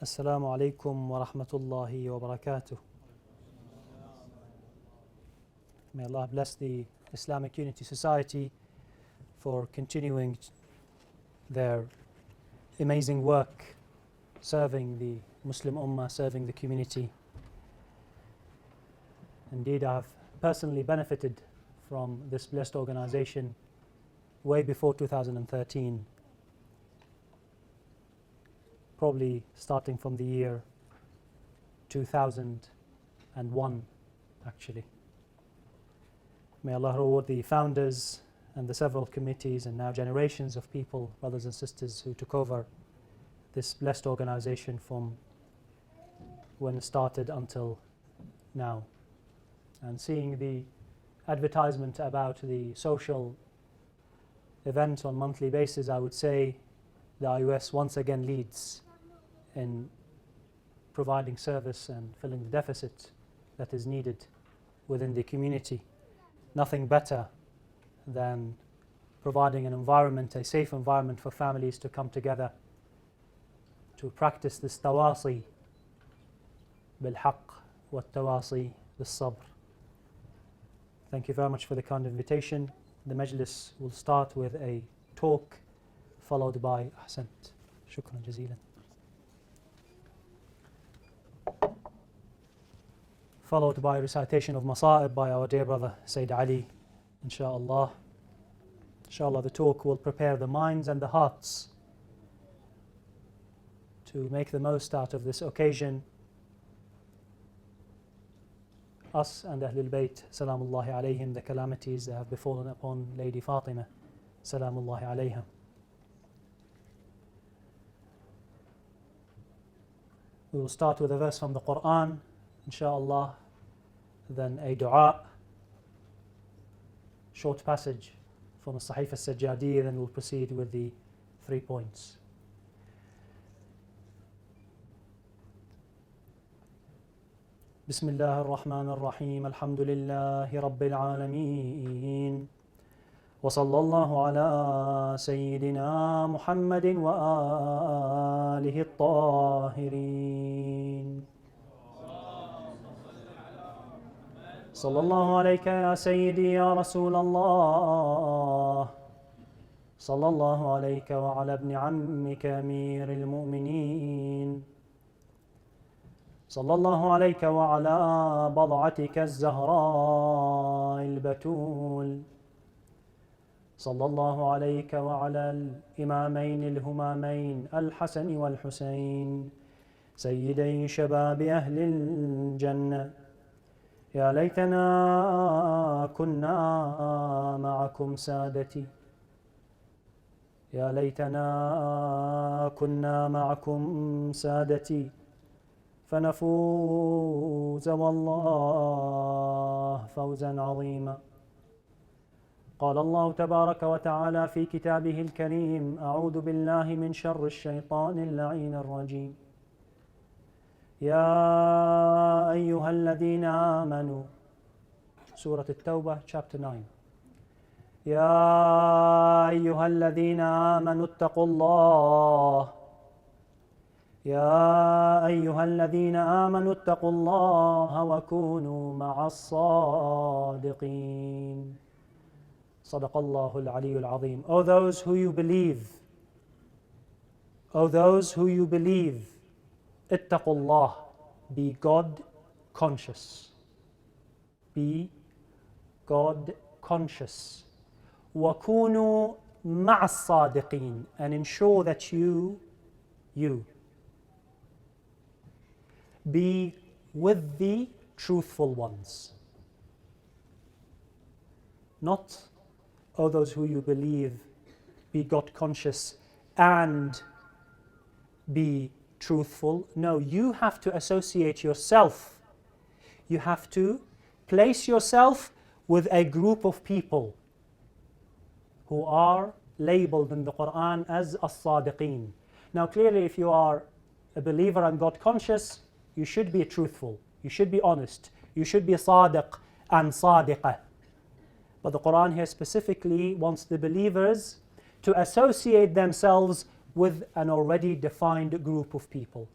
Assalamu alaikum wa rahmatullahi wa barakatuh. May Allah bless the Islamic Unity Society for continuing their amazing work, serving the Muslim Ummah, serving the community. Indeed, I have personally benefited from this blessed organization way before 2013. Probably starting from the year 2001, actually. May Allah reward the founders and the several committees and now generations of people, brothers and sisters, who took over this blessed organization from when it started until now. And seeing the advertisement about the social events on a monthly basis, I would say the IUS once again leads in providing service and filling the deficit that is needed within the community. Nothing better than providing an environment, a safe environment for families to come together to practice this tawasi bil-haqq wa tawasi bil-sabr. Thank you very much for the kind invitation. The Majlis will start with a talk followed by Ahsant. Shukran jazeelan. Followed by recitation of Masa'ib by our dear brother Sayyid Ali, inshaAllah. Inshallah, the talk will prepare the minds and the hearts to make the most out of this occasion. Us and Ahlul Bayt, salamullahi alayhim, the calamities that have befallen upon Lady Fatimah, salamullahi alayha. We will start with a verse from the Quran, inshaAllah, then a dua, short passage from the Sahif al-Sajjadi, then we'll proceed with the 3 points. بسم الله الرحمن الرحيم الحمد لله رب العالمين وصلى الله على سيدنا محمد وآله الطاهرين صلى الله عليك يا سيدي يا رسول الله صلى الله عليك وعلى ابن عمك أمير المؤمنين صلى الله عليك وعلى بضعتك الزهراء البتول صلى الله عليك وعلى الإمامين الهمامين الحسن والحسين سيدي شباب أهل الجنة يا ليتنا كنا معكم سادتي يا ليتنا كنا معكم سادتي فنفوز والله فوزا عظيما قال الله تبارك وتعالى في كتابه الكريم أعوذ بالله من شر الشيطان اللعين الرجيم يا أيها الذين آمنوا سورة التوبة chapter 9 يا أيها الذين آمنوا اتقوا الله يا أيها الذين آمنوا اتقوا الله وكونوا مع الصادقين صدق الله العلي العظيم. O those who you believe, O those who you believe, اتقوا الله, be God conscious, be God conscious. وكونوا مع الصادقين, and ensure that you be with the truthful ones. Not, O those who you believe, be God conscious and be truthful. No, you have to associate yourself. You have to place yourself with a group of people who are labeled in the Quran as as-sadiqeen. Now clearly, if you are a believer and God conscious, you should be truthful, you should be honest, you should be sadiq and sadiqah. But the Quran here specifically wants the believers to associate themselves with an already defined group of people.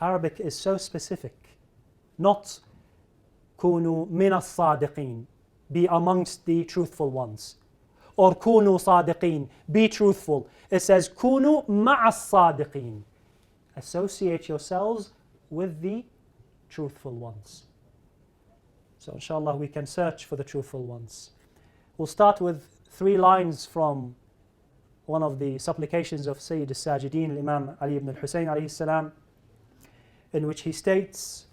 Arabic is so specific. Not كونوا من الصادقين, be amongst the truthful ones. Or كونوا صادقين, be truthful. It says كونوا مع الصادقين. Associate yourselves with the truthful ones. So inshallah we can search for the truthful ones. We'll start with 3 lines from one of the supplications of Sayyid al-Sajideen, Imam Ali ibn al-Husayn alayhi salam, in which he states,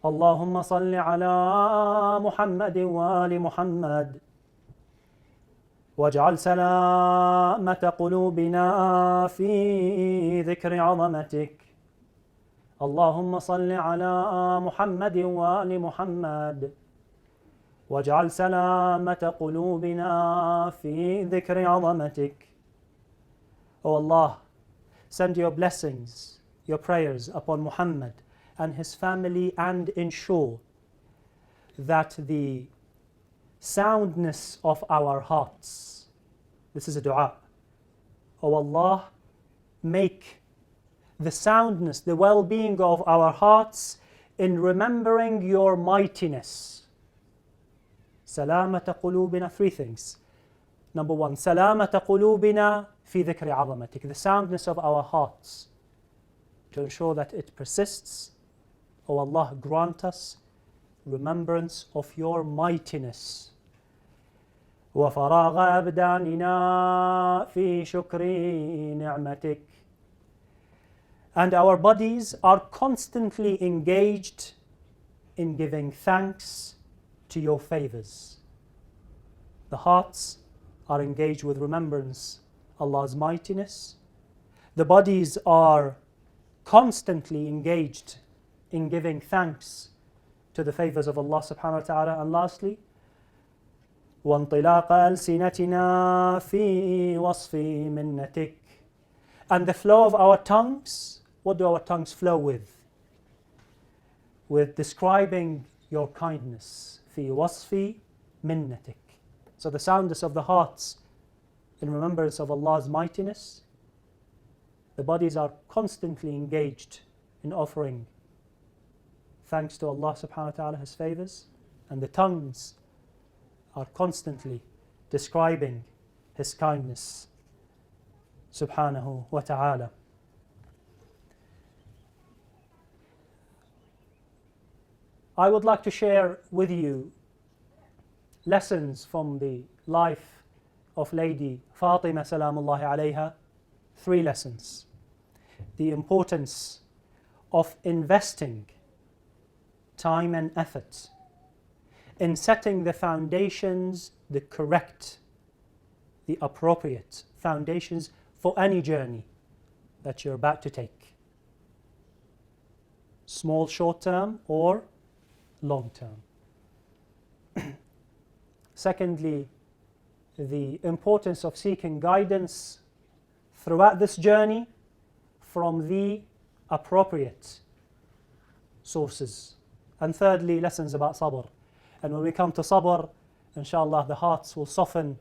Allahumma salli ala Muhammadin wa ali Muhammad waj'al salamata qulubina fi dhikri 'azamatik. Allahumma salli ala Muhammadin wa ali Muhammad waj'al salamata qulubina fi dhikri 'azamatik. O Allah, send your blessings, your prayers upon Muhammad and his family, and ensure that the soundness of our hearts, this is a dua, O Allah, make the soundness, the well-being of our hearts in remembering your mightiness. Salamata qulubina, 3 things. Number 1, salamata qulubina fi dhikri 'azamatik, the soundness of our hearts, to ensure that it persists. O Allah, grant us remembrance of your mightiness. وَفَرَاغَ أَبْدَانِنَا فِي شُكْرِ نِعْمَتِكَ, and our bodies are constantly engaged in giving thanks to your favors. The hearts are engaged with remembrance Allah's mightiness. The bodies are constantly engaged in giving thanks to the favors of Allah subhanahu wa ta'ala. And lastly, وَانطِلَاقَ أَلْسِنَتِنَا فِي وَصْفِ مِنَّتِكَ, and the flow of our tongues. What do our tongues flow with? With describing your kindness. فِي وَصْفِ مِنَّتِكَ. So the soundness of the hearts in remembrance of Allah's mightiness. The bodies are constantly engaged in offering thanks to Allah subhanahu wa ta'ala, his favors, and the tongues are constantly describing his kindness subhanahu wa ta'ala. I would like to share with you lessons from the life of Lady Fatimah salamullahi alayha. 3 lessons. The importance of investing time and effort in setting the foundations, the correct, the appropriate foundations for any journey that you're about to take. Small, short term, or long term. Secondly, the importance of seeking guidance throughout this journey from the appropriate sources. And thirdly, lessons about sabr. And when we come to sabr, inshallah, the hearts will soften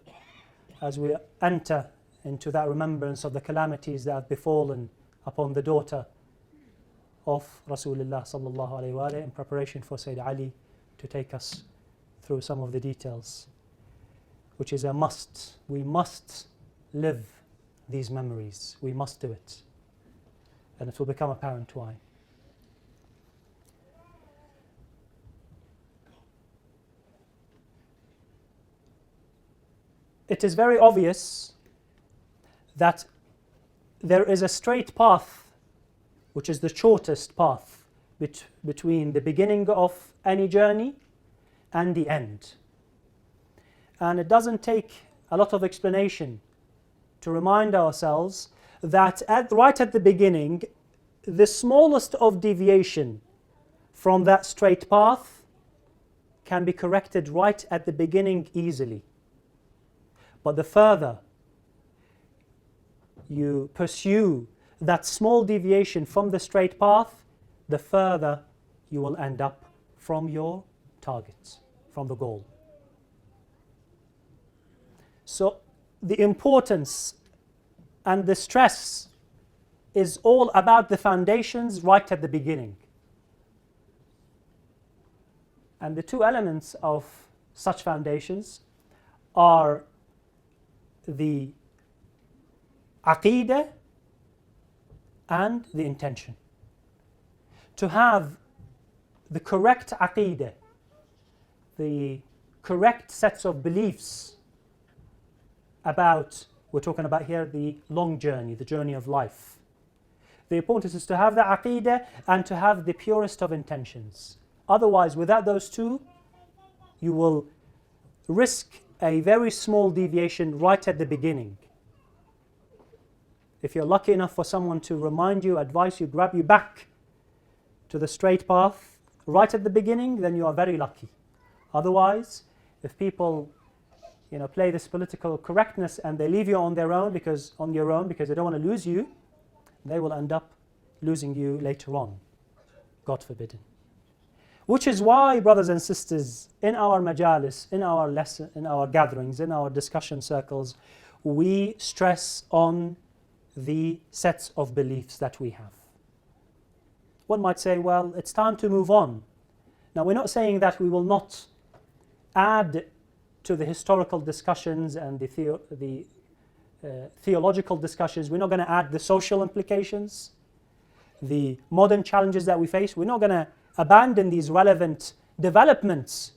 as we enter into that remembrance of the calamities that have befallen upon the daughter of Rasulullah sallallahu alayhi wa in preparation for Sayyid Ali to take us through some of the details, which is a must. We must live these memories. We must do it. And it will become apparent why. It is very obvious that there is a straight path, which is the shortest path between the beginning of any journey and the end. And it doesn't take a lot of explanation to remind ourselves that right at the beginning, the smallest of deviation from that straight path can be corrected right at the beginning easily. But the further you pursue that small deviation from the straight path, the further you will end up from your target, from the goal. So the importance and the stress is all about the foundations right at the beginning. And the two elements of such foundations are the aqeedah and the intention. To have the correct aqeedah, the correct sets of beliefs about, we're talking about here the long journey, the journey of life. The importance is to have the aqeedah and to have the purest of intentions. Otherwise, without those two, you will risk a very small deviation right at the beginning. If you're lucky enough for someone to remind you, advise you, grab you back to the straight path right at the beginning, then you are very lucky. Otherwise, if people play this political correctness and they leave you on your own because they don't want to lose you, they will end up losing you later on, God forbid. Which is why, brothers and sisters, in our majalis, in our lesson, in our gatherings, in our discussion circles, we stress on the sets of beliefs that we have. One might say, well, it's time to move on. Now, we're not saying that we will not add to the historical discussions and the theological discussions. We're not going to add the social implications, the modern challenges that we face. We're not going to abandon these relevant developments.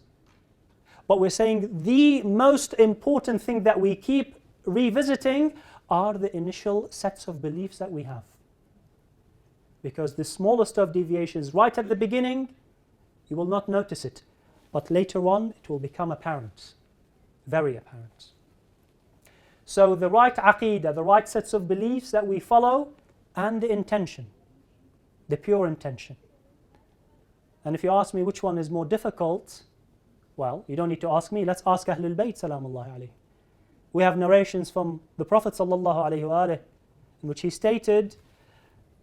But we're saying the most important thing that we keep revisiting are the initial sets of beliefs that we have. Because the smallest of deviations right at the beginning, you will not notice it. But later on, it will become apparent, very apparent. So the right aqeedah, the right sets of beliefs that we follow, and the intention, the pure intention. And if you ask me which one is more difficult, well, you don't need to ask me. Let's ask Ahlul Bayt, salamullahi alayhi. We have narrations from the Prophet sallallahu alayhi wa alayhi, in which he stated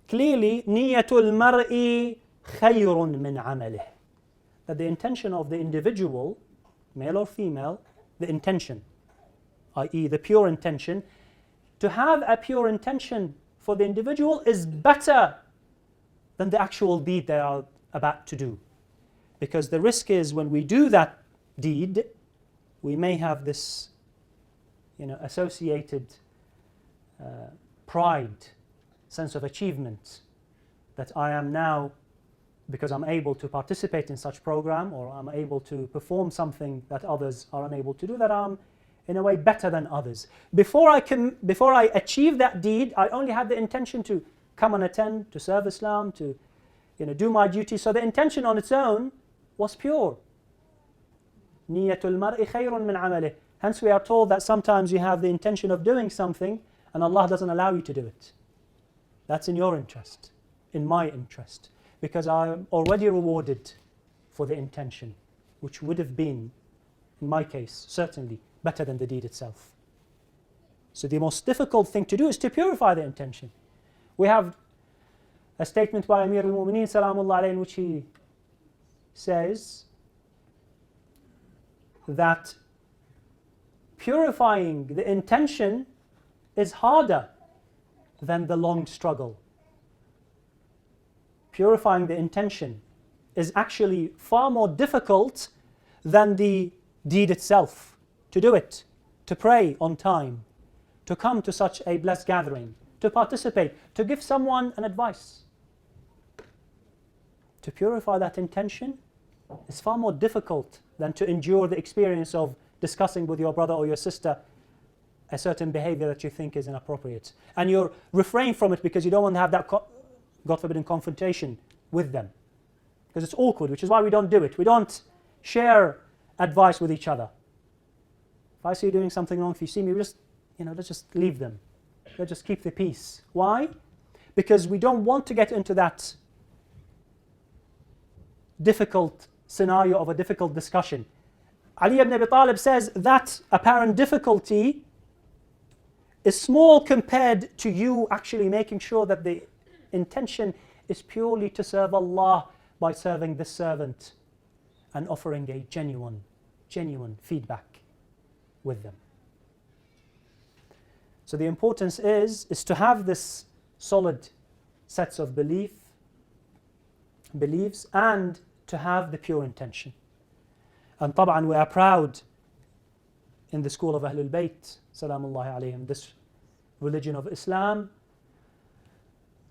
clearly, niyatul mar'i khayrun min amalih. That the intention of the individual, male or female, the intention, i.e. the pure intention, to have a pure intention for the individual is better than the actual deed they are about to do. Because the risk is when we do that deed, we may have this associated pride, sense of achievement, that I am now, because I'm able to participate in such program, or I'm able to perform something that others are unable to do, that I'm in a way better than others. Before I achieve that deed, I only had the intention to come and attend, to serve Islam, to do my duty. So the intention on its own was pure. Niyatul mar'i khayrun min amalih. Hence we are told that sometimes you have the intention of doing something and Allah doesn't allow you to do it. That's in your interest, in my interest, because I am already rewarded for the intention, which would have been, in my case, certainly better than the deed itself. So the most difficult thing to do is to purify the intention. We have a statement by Amir al-Mu'mineen salamullah alayhi, in which he says that purifying the intention is harder than the long struggle. Purifying the intention is actually far more difficult than the deed itself. To do it, to pray on time, to come to such a blessed gathering, to participate, to give someone an advice. To purify that intention is far more difficult than to endure the experience of discussing with your brother or your sister a certain behavior that you think is inappropriate. And you refrain from it because you don't want to have that, God forbid, confrontation with them. Because it's awkward, which is why we don't do it. We don't share advice with each other. If I see you doing something wrong, if you see me, let's just leave them. Let's just keep the peace. Why? Because we don't want to get into that difficult scenario of a difficult discussion. Ali ibn Abi Talib says that apparent difficulty is small compared to you actually making sure that the intention is purely to serve Allah by serving the servant and offering a genuine feedback with them. So the importance is to have this solid sets of beliefs, and to have the pure intention. And طبعا we are proud in the school of Ahlul Bayt, salamullahi alayhim, this religion of Islam.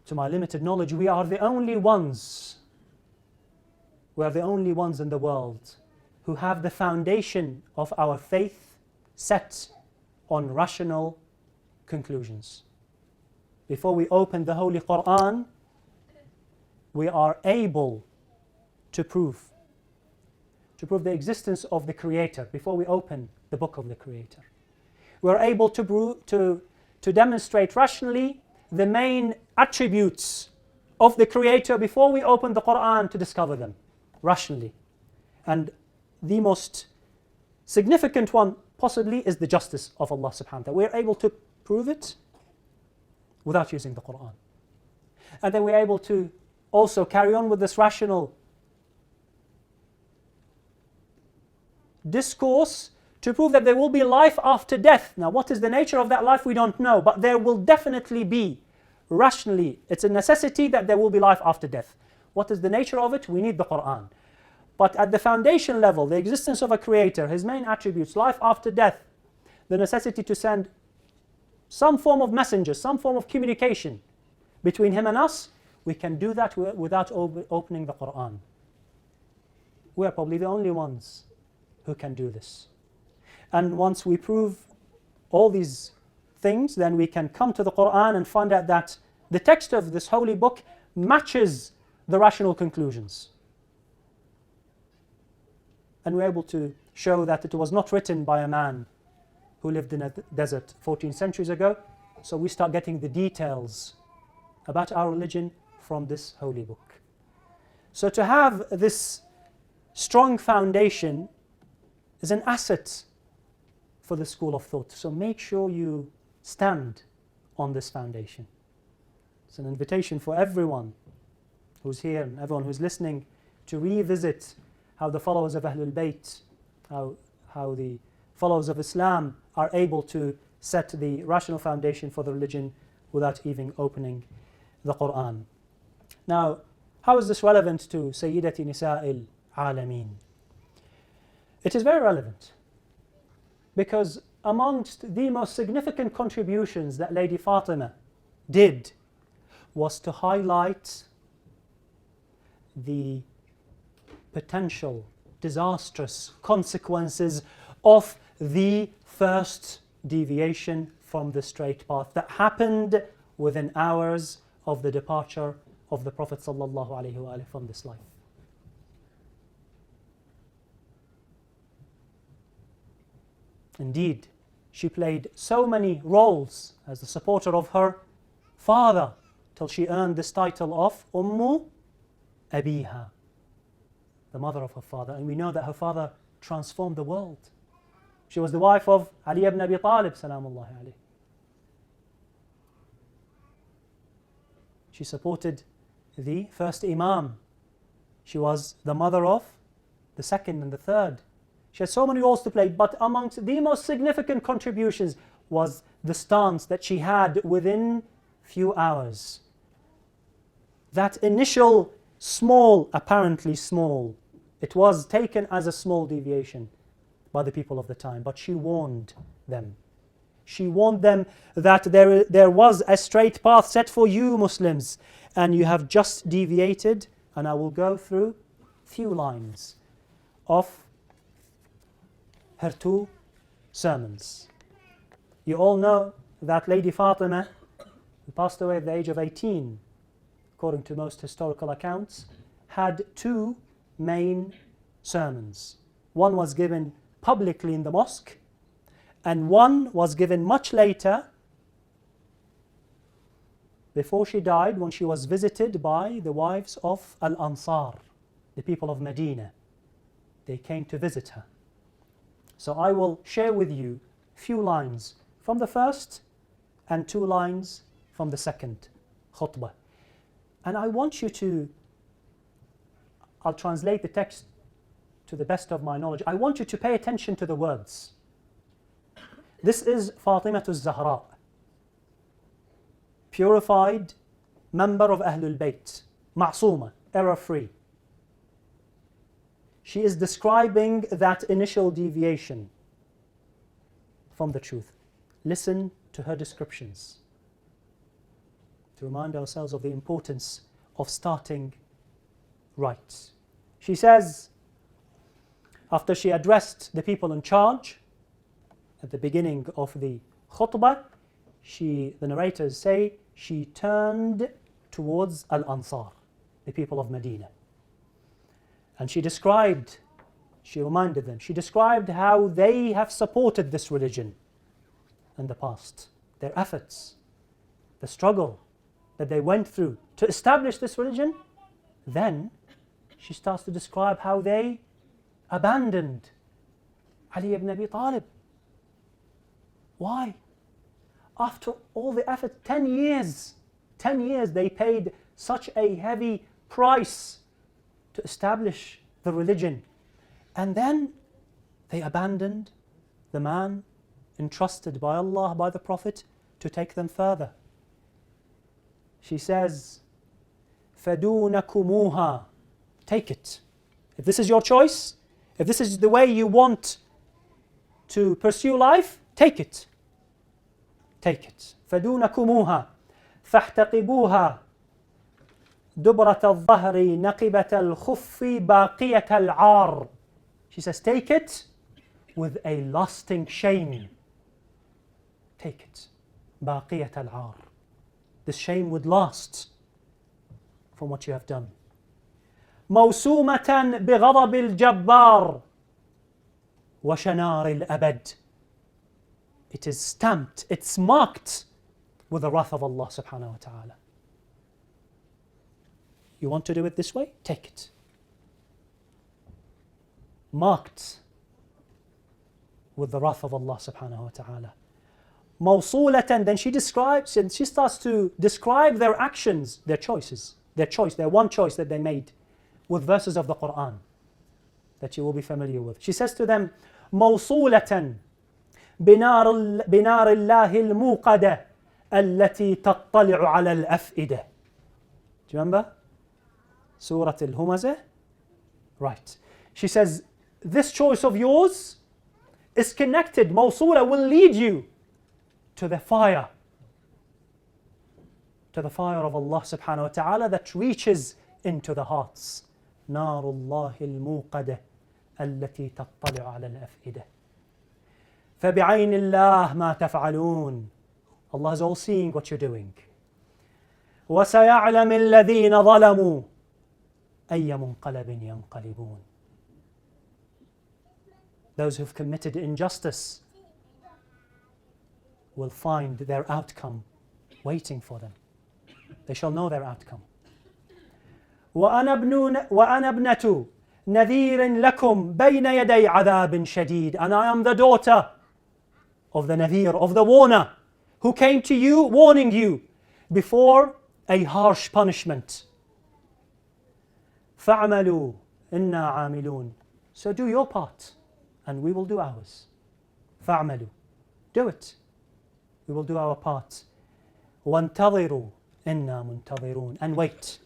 To my limited knowledge, we are the only ones in the world who have the foundation of our faith set on rational conclusions. Before we open the Holy Quran, we are able to prove the existence of the Creator before we open the book of the Creator. We are able to demonstrate rationally the main attributes of the Creator before we open the Quran to discover them rationally. And the most significant one possibly is the justice of Allah subhanahu wa ta'ala. We're able to prove it without using the Quran. And then we're able to also carry on with this rational discourse to prove that there will be life after death. Now, what is the nature of that life? We don't know, but there will definitely be, rationally, it's a necessity that there will be life after death. What is the nature of it? We need the Quran. But at the foundation level, the existence of a Creator, His main attributes, life after death, the necessity to send some form of messenger, some form of communication between Him and us, we can do that without opening the Quran. We are probably the only ones who can do this. And once we prove all these things, then we can come to the Quran and find out that the text of this holy book matches the rational conclusions. And we're able to show that it was not written by a man who lived in a desert 14 centuries ago. So we start getting the details about our religion from this holy book. So to have this strong foundation is an asset for the school of thought. So make sure you stand on this foundation. It's an invitation for everyone who's here and everyone who's listening to revisit how the followers of Ahlul Bayt, how the followers of Islam are able to set the rational foundation for the religion without even opening the Quran. Now, how is this relevant to Sayyidati Nisa'il Alameen? It is very relevant because amongst the most significant contributions that Lady Fatima did was to highlight the potential disastrous consequences of the first deviation from the straight path that happened within hours of the departure of the Prophet ﷺ from this life. Indeed, she played so many roles as the supporter of her father till she earned this title of Ummu Abiha, the mother of her father. And we know that her father transformed the world. She was the wife of Ali ibn Abi Talib, salamullahi alayhi. She supported the first Imam. She was the mother of the second and the third. She had so many roles to play, but amongst the most significant contributions was the stance that she had within few hours. That initial small, apparently small, it was taken as a small deviation by the people of the time, but she warned them. She warned them that there was a straight path set for you Muslims, and you have just deviated. And I will go through few lines of her two sermons. You all know that Lady Fatima, who passed away at the age of 18, according to most historical accounts, had two main sermons. One was given publicly in the mosque, and one was given much later, before she died, when she was visited by the wives of Al-Ansar, the people of Medina. They came to visit her. So I will share with you a few lines from the first and 2 lines from the second khutbah. And I want you to, I'll translate the text to the best of my knowledge. I want you to pay attention to the words. This is Fatimatu Zahra, purified member of Ahlul Bayt, ma'sooma, error-free. She is describing that initial deviation from the truth. Listen to her descriptions to remind ourselves of the importance of starting right. She says, after she addressed the people in charge at the beginning of the khutbah, the narrators say, she turned towards Al-Ansar, the people of Medina. And she reminded them, she described how they have supported this religion in the past, their efforts, the struggle that they went through to establish this religion. Then she starts to describe how they abandoned Ali ibn Abi Talib. Why? After all the effort, 10 years they paid such a heavy price to establish the religion. And then they abandoned the man entrusted by Allah, by the Prophet, to take them further. She says, فَدُونَكُمُوهَا. Take it. If this is your choice, if this is the way you want to pursue life, take it. Take it. فَدُونَكُمُوهَا فَاحْتَقِبُوهَا دُبْرَةَ الظَّهْرِ نَقِبَةَ الْخُفِّ بَاقِيَةَ الْعَارِ. She says, take it with a lasting shame. Take it. بَاقِيَةَ الْعَارِ. This shame would last from what you have done. موسومة بغضب الجبار وشنار الأبد. It is stamped, it's marked with the wrath of Allah subhanahu wa ta'ala. You want to do it this way? Take it. Marked with the wrath of Allah subhanahu wa ta'ala. موصولة. Then she starts to describe their actions, their choices, their one choice that they made with verses of the Quran that you will be familiar with. She says to them, موصولة بنار الله الموقدة التي تطلع على الأفئدة. Do you remember? Surah Al-Humazah? Right. She says, this choice of yours is connected. موصولة will lead you to the fire. To the fire of Allah subhanahu wa ta'ala that reaches into the hearts. نار الله الموقدة التي تطلع على الأفئدة. فبعين الله ما تفعلون. Allah is all seeing what you're doing. وسيعلم الذين ظلموا أي منقلب ينقلبون. Those who've committed injustice will find their outcome waiting for them. They shall know their outcome. وأنا ابنة نذير لكم بين يدي عذاب شديد. And I am the daughter of the Nadhir, of the warner, who came to you warning you before a harsh punishment. فَاعْمَلُوا إِنَّا عَامِلُونَ. So do your part and we will do ours. فَاعْمَلُوا. Do it. We will do our part. وَانْتَظِرُوا إِنَّا مُنْتَظِرُونَ. And wait.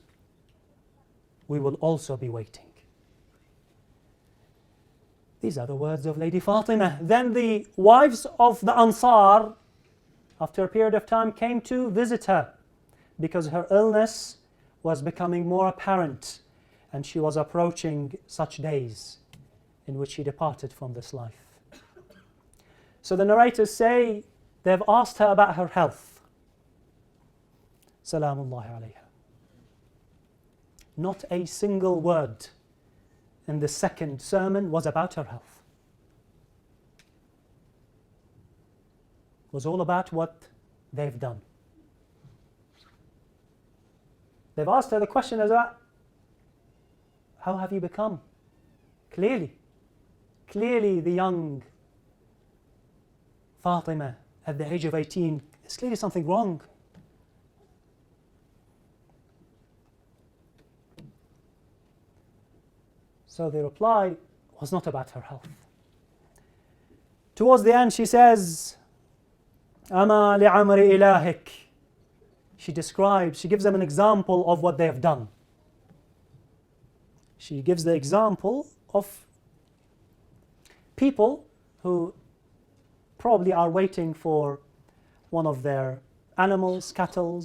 We will also be waiting. These are the words of Lady Fatimah. Then the wives of the Ansar, after a period of time, came to visit her because her illness was becoming more apparent and she was approaching such days in which she departed from this life. So the narrators say they've asked her about her health. Salamullahi alayha. Not a single word in the second sermon was about her health. It was all about what they've done. They've asked her the question as well, how have you become? Clearly the young Fatimah at the age of 18, there's clearly something wrong. So the reply was not about her health. Towards the end she says, أما لعمر إلهك she gives them an example of what they have done. She gives the example of people who probably are waiting for one of their animals, cattle,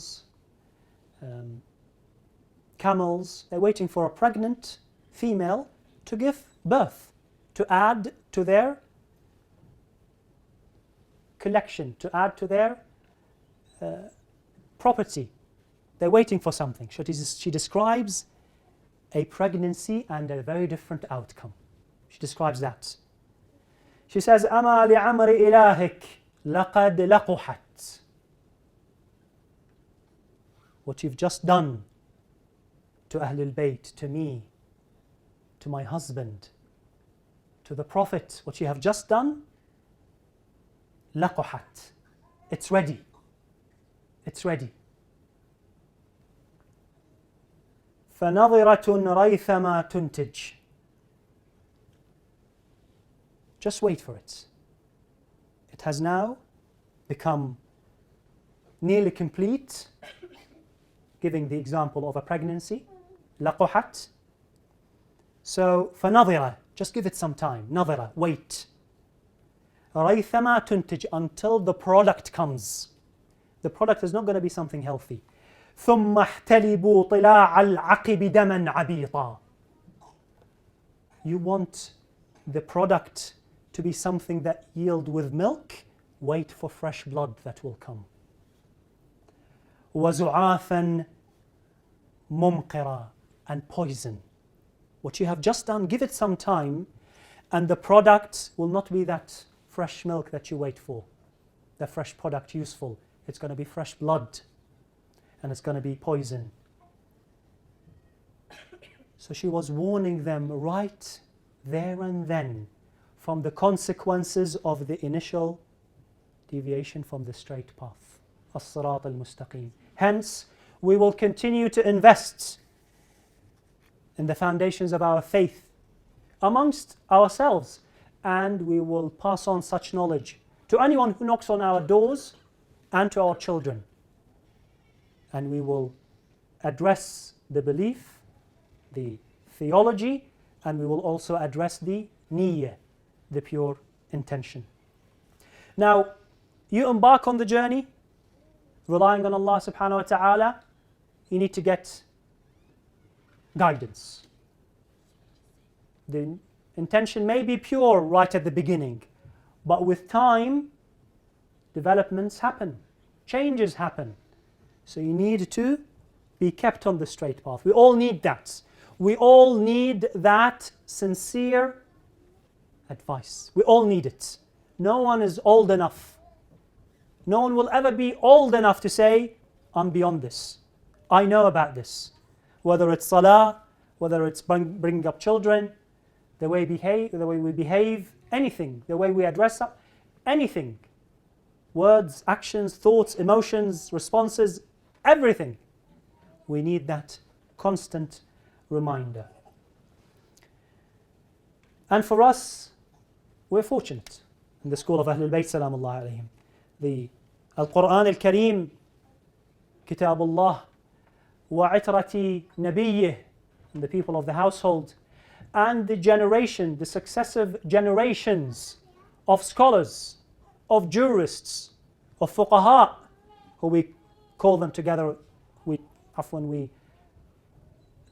camels. They're waiting for a pregnant female to give birth, to add to their collection, to add to their property. They're waiting for something. She describes a pregnancy and a very different outcome. She describes that. She says, أَمَا لِعَمْرِ إِلَهِكَ لَقَدْ لَقُحَتْ. What you've just done to Ahlul Bayt, to me, to my husband, to the Prophet, what you have just done, لَقُحَتْ. It's ready. It's ready. فَنَظِرَةٌ رَيْثَمَا تُنْتِجْ. Just wait for it. It has now become nearly complete, giving the example of a pregnancy. لَقُحَتْ. So, فَنَظِرَ, just give it some time. نَظِرَ, wait. رَيْثَمَا تُنْتِجْ, until the product comes. The product is not going to be something healthy. ثُمَّ احْتَلِبُوا طِلَاعَ الْعَقِبِ دَمًا عَبِيطًا. You want the product to be something that yield with milk? Wait for fresh blood that will come. وَزُعَافًا مُمْقِرًا, and poison. What you have just done, give it some time, and the product will not be that fresh milk that you wait for. The fresh product useful. It's going to be fresh blood, and it's going to be poison. So she was warning them right there and then from the consequences of the initial deviation from the straight path. As-sirat al-mustaqim. Hence, we will continue to invest in the foundations of our faith amongst ourselves, and we will pass on such knowledge to anyone who knocks on our doors and to our children. And we will address the belief, the theology, and we will also address the niyyah, the pure intention. Now, you embark on the journey, relying on Allah subhanahu wa ta'ala, you need to get guidance. The intention may be pure right at the beginning, but with time, developments happen, changes happen. So you need to be kept on the straight path. We all need that. We all need that sincere advice. We all need it. No one is old enough. No one will ever be old enough to say, I'm beyond this. I know about this. Whether it's salah, whether it's bringing up children, the way we behave, anything, the way we address anything. Words, actions, thoughts, emotions, responses, everything. We need that constant reminder. And for us, we're fortunate in the school of Ahlul Bayt Salamullah alayhim. The Al-Quran Al-Kareem, Kitabullah, وَعِتْرَةِ نَبِيِّهِ, and the people of the household, and the successive generations of scholars, of jurists, of fuqaha, who we call them together, we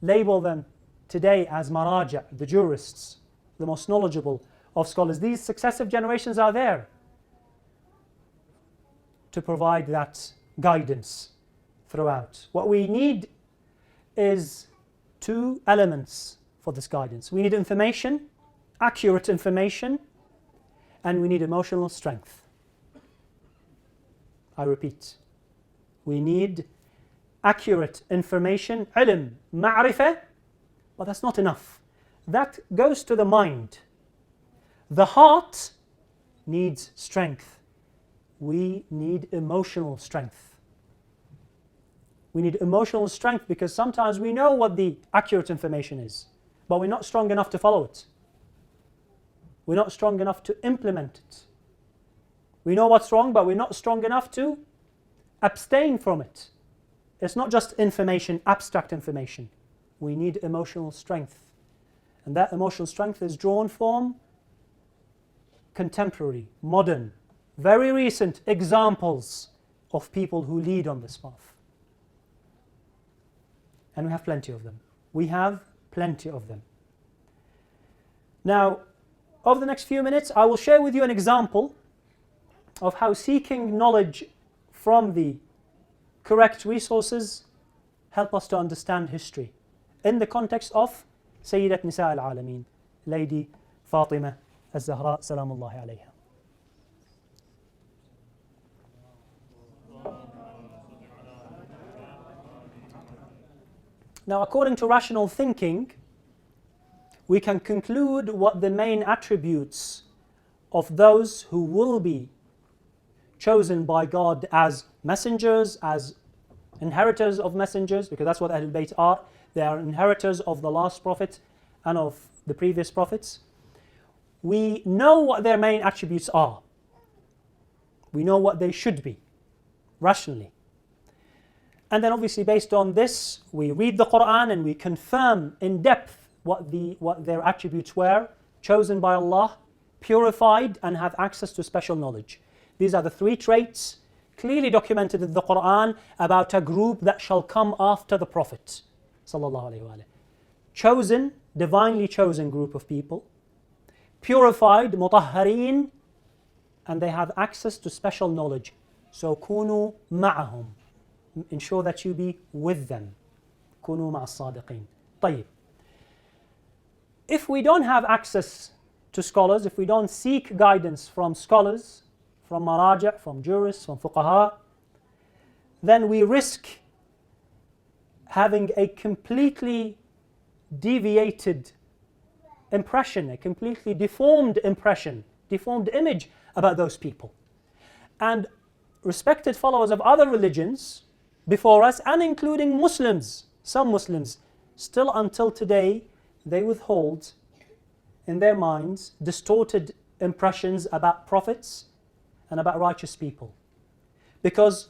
label them today as maraja, the jurists, the most knowledgeable of scholars. These successive generations are there to provide that guidance throughout. What we need is two elements for this guidance. We need information, accurate information, and we need emotional strength. I repeat, we need accurate information, ilm, ma'rifah, but that's not enough. That goes to the mind. The heart needs strength. We need emotional strength. We need emotional strength because sometimes we know what the accurate information is, but we're not strong enough to follow it. We're not strong enough to implement it. We know what's wrong, but we're not strong enough to abstain from it. it's not just information, abstract information. We need emotional strength. And that emotional strength is drawn from contemporary, modern, very recent examples of people who lead on this path. And we have plenty of them. We have plenty of them. Now, over the next few minutes, I will share with you an example of how seeking knowledge from the correct resources help us to understand history in the context of Sayyidat Nisa al-Alameen, Lady Fatimah al-Zahra, salamullahi alayha. Now, according to rational thinking, we can conclude what the main attributes of those who will be chosen by God as messengers, as inheritors of messengers, because that's what Ahlul Bayt are. They are inheritors of the last prophet and of the previous prophets. We know what their main attributes are. We know what they should be, rationally. And then obviously based on this, we read the Quran and we confirm in depth what their attributes were, chosen by Allah, purified and have access to special knowledge. These are the three traits clearly documented in the Quran about a group that shall come after the Prophet sallallahu alaihi wasallam. Chosen, divinely chosen group of people, purified, mutahhareen, and they have access to special knowledge. So kunu ma'ahum. Ensure that you be with them. Kunu ma'a as-sadiqeen. طيب. If we don't have access to scholars, if we don't seek guidance from scholars, from maraja', from jurists, from fuqaha, then we risk having a completely deviated impression, a completely deformed impression, deformed image about those people. And respected followers of other religions before us, and including Muslims, some Muslims, still until today, they withhold in their minds distorted impressions about prophets and about righteous people. Because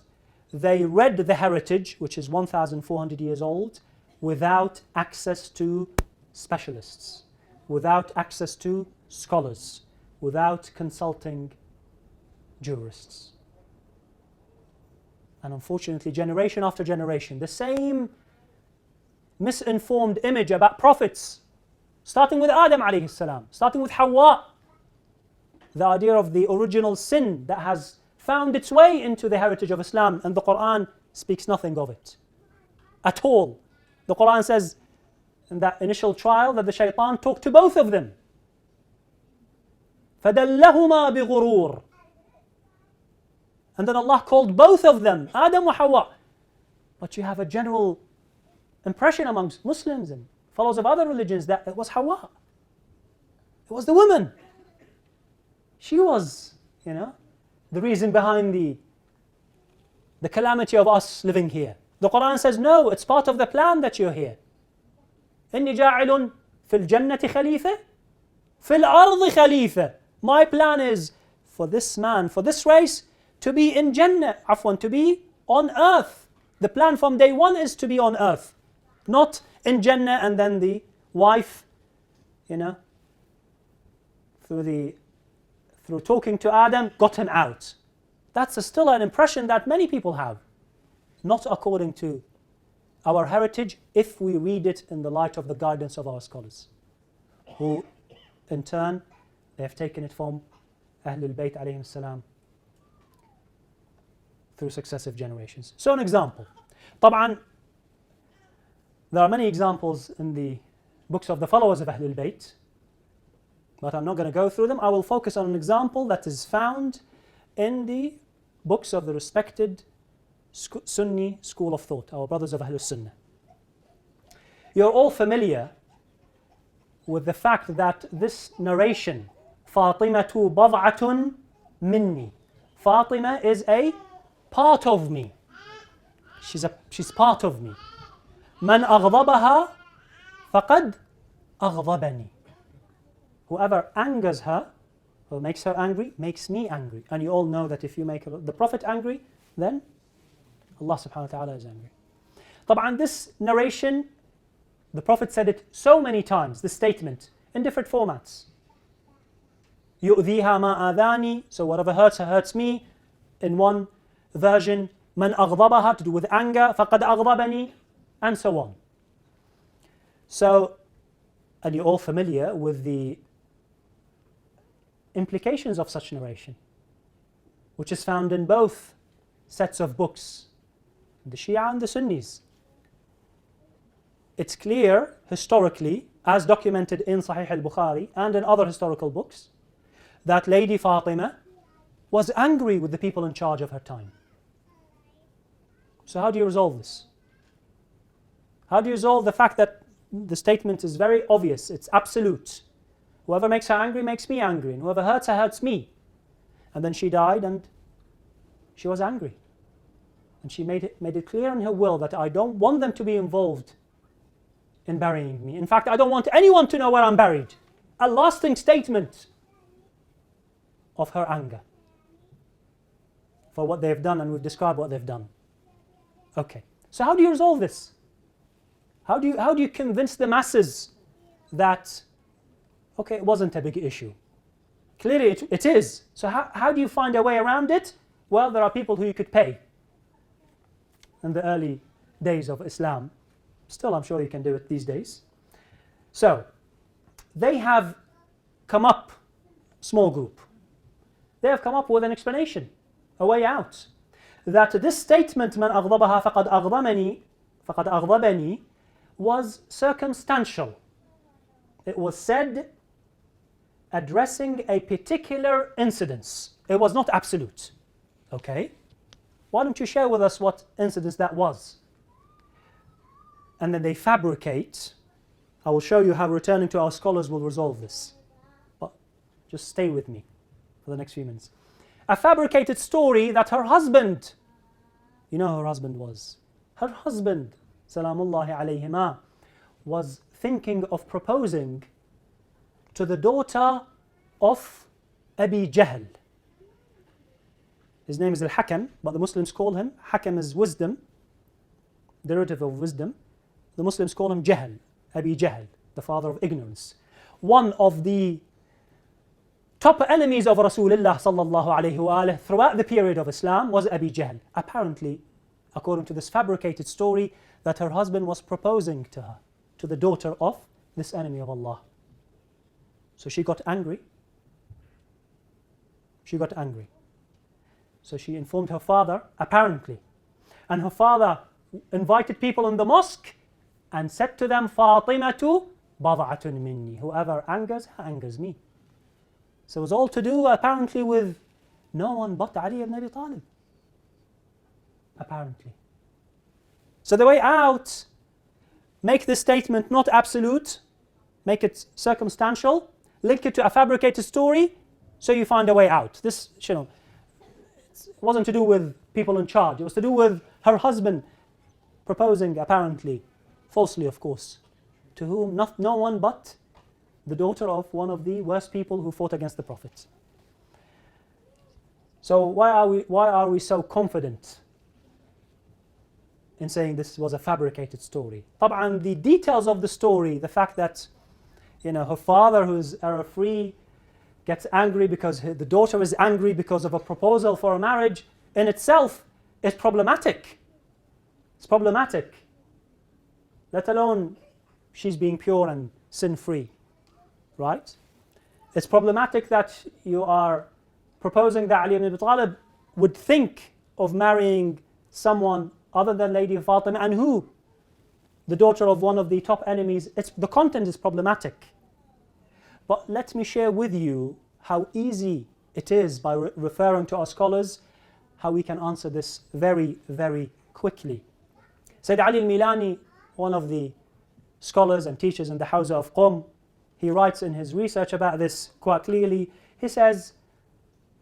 they read the heritage, which is 1,400 years old, without access to specialists, without access to scholars, without consulting jurists. And unfortunately, generation after generation, the same misinformed image about prophets, starting with Adam alayhi salam, starting with Hawa, the idea of the original sin that has found its way into the heritage of Islam, and the Quran speaks nothing of it at all. The Quran says in that initial trial that the shaitan talked to both of them. فَدَلَّهُمَا بِغُرُورٍ. And then Allah called both of them, Adam and Hawa. But you have a general impression amongst Muslims and followers of other religions that it was Hawa. It was the woman. She was, the reason behind the calamity of us living here. The Quran says, no, it's part of the plan that you're here. إِنِّي جَاعِلٌ فِي الْجَنَّةِ خَلِيفَةً فِي الْأَرْضِ خَلِيفَةً. My plan is for this man, for this race, to be in Jannah, to be on earth. The plan from day one is to be on earth, not in Jannah and then the wife, through talking to Adam, got him out. That's still an impression that many people have, not according to our heritage if we read it in the light of the guidance of our scholars, who in turn, they have taken it from Ahlul Bayt alayhim salam through successive generations. So an example. طبعا, there are many examples in the books of the followers of Ahlul Bayt, but I'm not going to go through them. I will focus on an example that is found in the books of the respected Sunni school of thought, our brothers of Ahlul Sunnah. You're all familiar with the fact that this narration, Fatimatu bad'atun minni. Fatima is a part of me. She's part of me. Man aghdabaha faqad aghdabani. Whoever angers her or makes her angry, makes me angry. And you all know that if you make the Prophet angry, then Allah subhanahu wa ta'ala is angry. طبعا this narration, the Prophet said it so many times, this statement, in different formats. يؤذيها ما آذاني, so whatever hurts her hurts me. In one version, من أغضبها, to do with anger, فقد أغضبني, and so on. So, and you're all familiar with the implications of such narration, which is found in both sets of books, the Shia and the Sunnis. It's clear historically, as documented in Sahih al-Bukhari and in other historical books, that Lady Fatima was angry with the people in charge of her time. So how do you resolve this? How do you resolve the fact that the statement is very obvious, it's absolute? Whoever makes her angry makes me angry, and whoever hurts her hurts me. And then she died and she was angry. And she made it clear in her will that I don't want them to be involved in burying me. In fact, I don't want anyone to know where I'm buried. A lasting statement of her anger for what they've done, and we've described what they've done. Okay, so how do you resolve this? How do you convince the masses that, okay, it wasn't a big issue? Clearly it is. So how do you find a way around it? Well, there are people who you could pay in the early days of Islam. Still, I'm sure you can do it these days. So, they have come up, small group, they have come up with an explanation, a way out. That this statement, مَنْ أَغْضَبَهَا فَقَدْ أَغْضَبَنِي, was circumstantial. It was said addressing a particular incidence. It was not absolute. Okay? Why don't you share with us what incidence that was? And then they fabricate. I will show you how returning to our scholars will resolve this. But just stay with me for the next few minutes. A fabricated story that her husband, you know who her husband was? Her husband, salamullahi alayhima, was thinking of proposing to the daughter of Abi Jahl. His name is Al-Hakam, but the Muslims call him, Hakam is wisdom, derivative of wisdom. The Muslims call him Jahl, Abi Jahl, the father of ignorance. One of the top enemies of Rasulullah sallallahu alayhi wa throughout the period of Islam was Abi Jahl. Apparently, according to this fabricated story, that her husband was proposing to her, to the daughter of this enemy of Allah. So she got angry. She got angry. So she informed her father, apparently. And her father invited people in the mosque and said to them, Fatimatu bad'atun minni. Whoever angers her, angers me. So it was all to do apparently with no one but Ali ibn Abi Talib. Apparently. So the way out, make this statement not absolute, make it circumstantial, link it to a fabricated story, so you find a way out. This, it wasn't to do with people in charge. It was to do with her husband proposing, apparently, falsely of course, to whom no one but the daughter of one of the worst people who fought against the Prophet. So why are we so confident in saying this was a fabricated story? طبعا the details of the story, the fact that her father, who's error-free, gets angry because the daughter is angry because of a proposal for a marriage, in itself is problematic. It's problematic. Let alone she's being pure and sin-free, right? It's problematic that you are proposing that Ali ibn Abi Talib would think of marrying someone other than Lady Fatima, and who? The daughter of one of the top enemies. The content is problematic. But let me share with you how easy it is, by referring to our scholars, how we can answer this very, very quickly. Sayyid Ali al-Milani, one of the scholars and teachers in the Hawza of Qom, he writes in his research about this quite clearly. He says,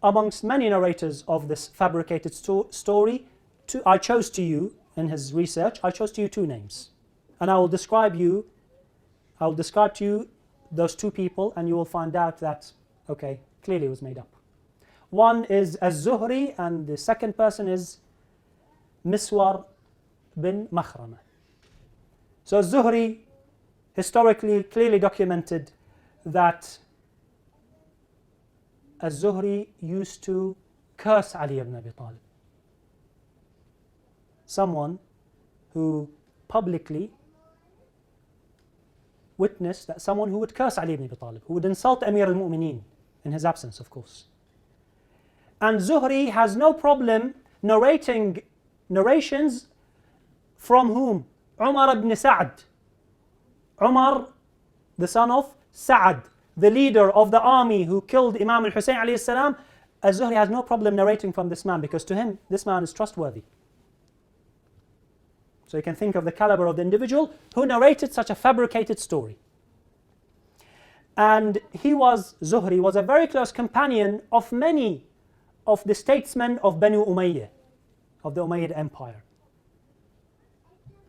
amongst many narrators of this fabricated story, I chose to you, in his research, I chose to you two names. And I will describe to you those two people, and you will find out that, okay, clearly it was made up. One is Az-Zuhri, and the second person is Miswar bin Makhrama. So Zuhri historically clearly documented that Az-Zuhri used to curse Ali ibn Abi Talib. Someone who publicly witnessed that someone who would curse Ali ibn Abi Talib, who would insult Amir al-Mu'mineen in his absence, of course. And Zuhri has no problem narrating narrations from whom? Umar ibn Sa'd. Umar, the son of Sa'd, the leader of the army who killed Imam al-Hussein alayhi salam. Az-Zuhri has no problem narrating from this man because to him, this man is trustworthy. So you can think of the caliber of the individual who narrated such a fabricated story. And Zuhri was a very close companion of many of the statesmen of Banu Umayyah, of the Umayyad Empire.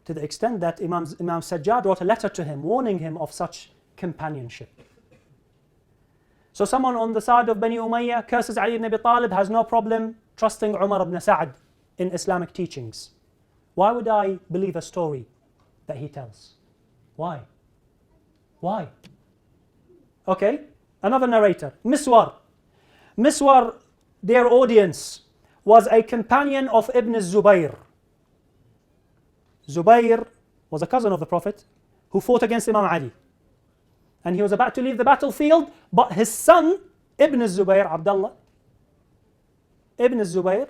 To the extent that Imam Sajjad wrote a letter to him warning him of such companionship. So someone on the side of Bani Umayyah curses Ali ibn Abi Talib, has no problem trusting Umar ibn Sa'd in Islamic teachings. Why would I believe a story that he tells? Why? Why? Okay, another narrator, Miswar. Miswar, dear audience, was a companion of Ibn Zubayr. Zubayr was a cousin of the Prophet who fought against Imam Ali. And he was about to leave the battlefield, but his son, Ibn Zubayr, Abdullah, Ibn Zubayr,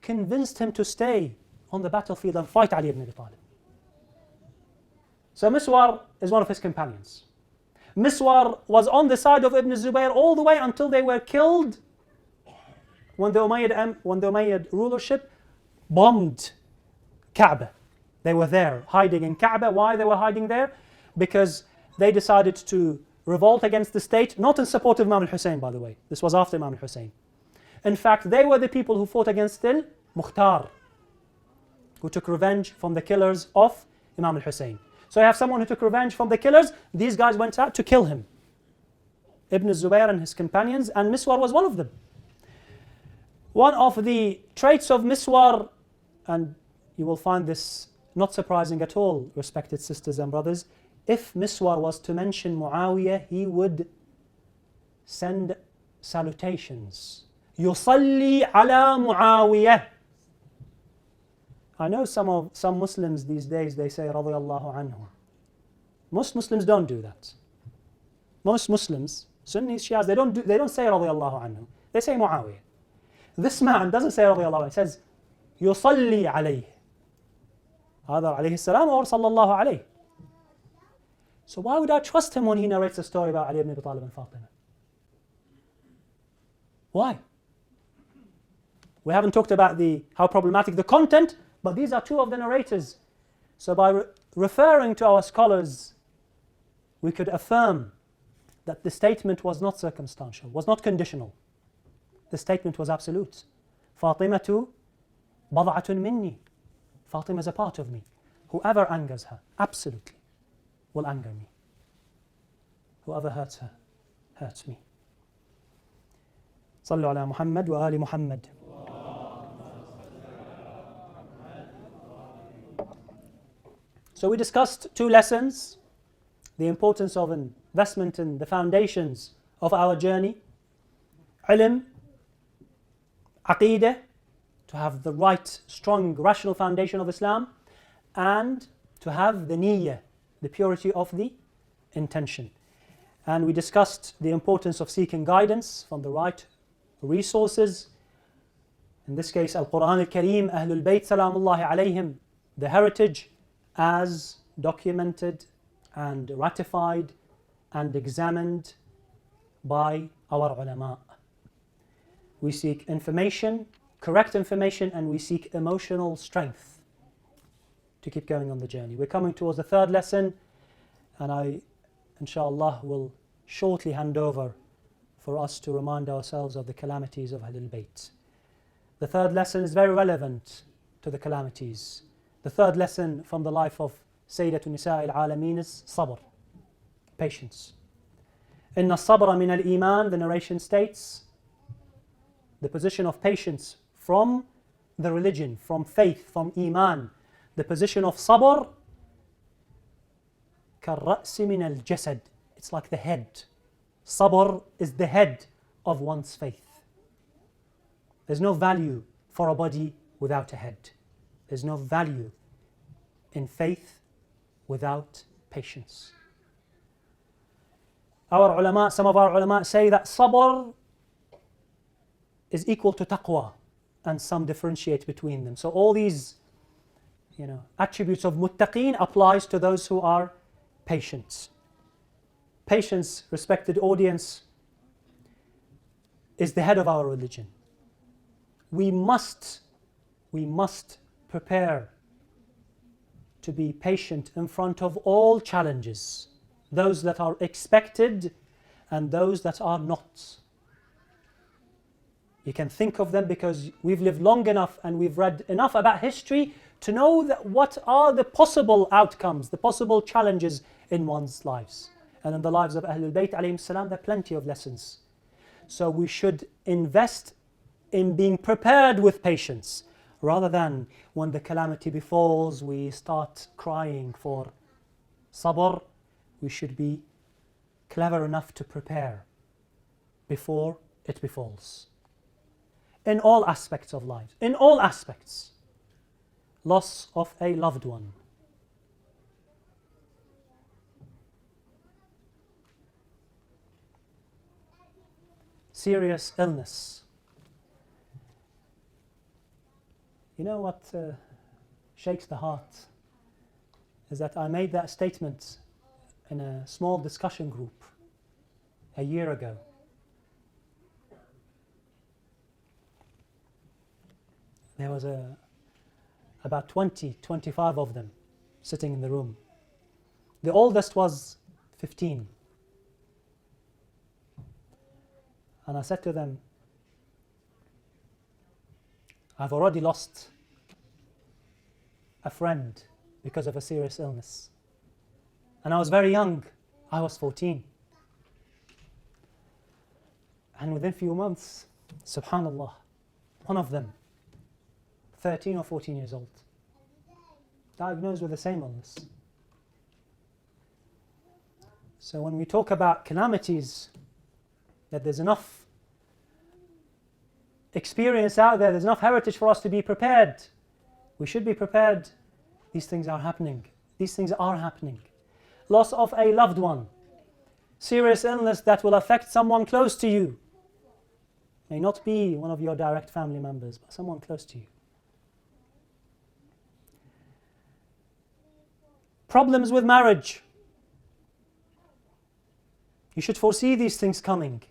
convinced him to stay on the battlefield and fight Ali ibn Abi Talib. So Miswar is one of his companions. Miswar was on the side of Ibn Zubayr all the way until they were killed when the Umayyad rulership bombed Kaaba. They were there, hiding in Kaaba. Why they were hiding there? Because they decided to revolt against the state, not in support of Imam al-Hussein, by the way. This was after Imam al-Hussein. In fact, they were the people who fought against al-Mukhtar, who took revenge from the killers of Imam al-Hussein. So you have someone who took revenge from the killers. These guys went out to kill him. Ibn Zubayr and his companions, and Miswar was one of them. One of the traits of Miswar, and you will find this not surprising at all, respected sisters and brothers, if Miswar was to mention Muawiyah, he would send salutations. Yusalli ala Muawiyah. I know some Muslims these days, they say radiyallahu anhu. Most Muslims don't do that. Most Muslims, Sunnis, Shias, they don't say radiyallahu anhu. They say Muawiyah. This man doesn't say radiyallahu anhu. He says yusalli alayh. Either alayhi salam or sallallahu alayh. So why would I trust him when he narrates a story about Ali ibn Abi Talib and Fatima? Why? We haven't talked about how problematic the content, but these are two of the narrators. So by referring to our scholars, we could affirm that the statement was not circumstantial, was not conditional. The statement was absolute. Fatimatu bad'atun minni. Fatima is a part of me. Whoever angers her, absolutely, will anger me. Whoever hurts her, hurts me. Sallu ala Muhammad wa ali Muhammad. So we discussed two lessons: the importance of investment in the foundations of our journey, ilm, aqeedah, to have the right, strong, rational foundation of Islam, and to have the niyyah, the purity of the intention. And we discussed the importance of seeking guidance from the right resources. In this case, Al-Quran Al-Kareem, Ahlul Bayt Salamullahi alayhim, the heritage as documented and ratified and examined by our ulama. We seek information, correct information, and we seek emotional strength to keep going on the journey. We're coming towards the third lesson, and I, inshallah, will shortly hand over for us to remind ourselves of the calamities of Ahlul Bayt. The third lesson is very relevant to the calamities. The third lesson from the life of Sayyidatu Nisa al-Alameen is sabr, patience. Inna sabra min al-iman, the narration states, the position of patience from the religion, from faith, from iman. The position of sabr, كالرأس من الجسد. It's like the head. Sabr is the head of one's faith. There's no value for a body without a head. There's no value in faith without patience. Our ulama, some of our ulama say that sabr is equal to taqwa, and some differentiate between them. So all these, attributes of muttaqeen applies to those who are patient. Patience, respected audience, is the head of our religion. We must prepare to be patient in front of all challenges, those that are expected and those that are not. You can think of them because we've lived long enough and we've read enough about history to know that what are the possible outcomes, the possible challenges in one's lives. And in the lives of Ahlul Bayt alayhim salam, there are plenty of lessons. So we should invest in being prepared with patience, rather than when the calamity befalls, we start crying for sabr. We should be clever enough to prepare before it befalls. In all aspects of life, in all aspects. Loss of a loved one. Serious illness. You know what shakes the heart is that I made that statement in a small discussion group a year ago. There was about 20, 25 of them sitting in the room. The oldest was 15. And I said to them, I've already lost a friend because of a serious illness. And I was very young. I was 14. And within a few months, subhanallah, one of them, 13 or 14 years old, diagnosed with the same illness. So when we talk about calamities, that there's enough experience out there, there's enough heritage for us to be prepared. We should be prepared. These things are happening. These things are happening. Loss of a loved one. Serious illness that will affect someone close to you. May not be one of your direct family members, but someone close to you. Problems with marriage. You should foresee these things coming,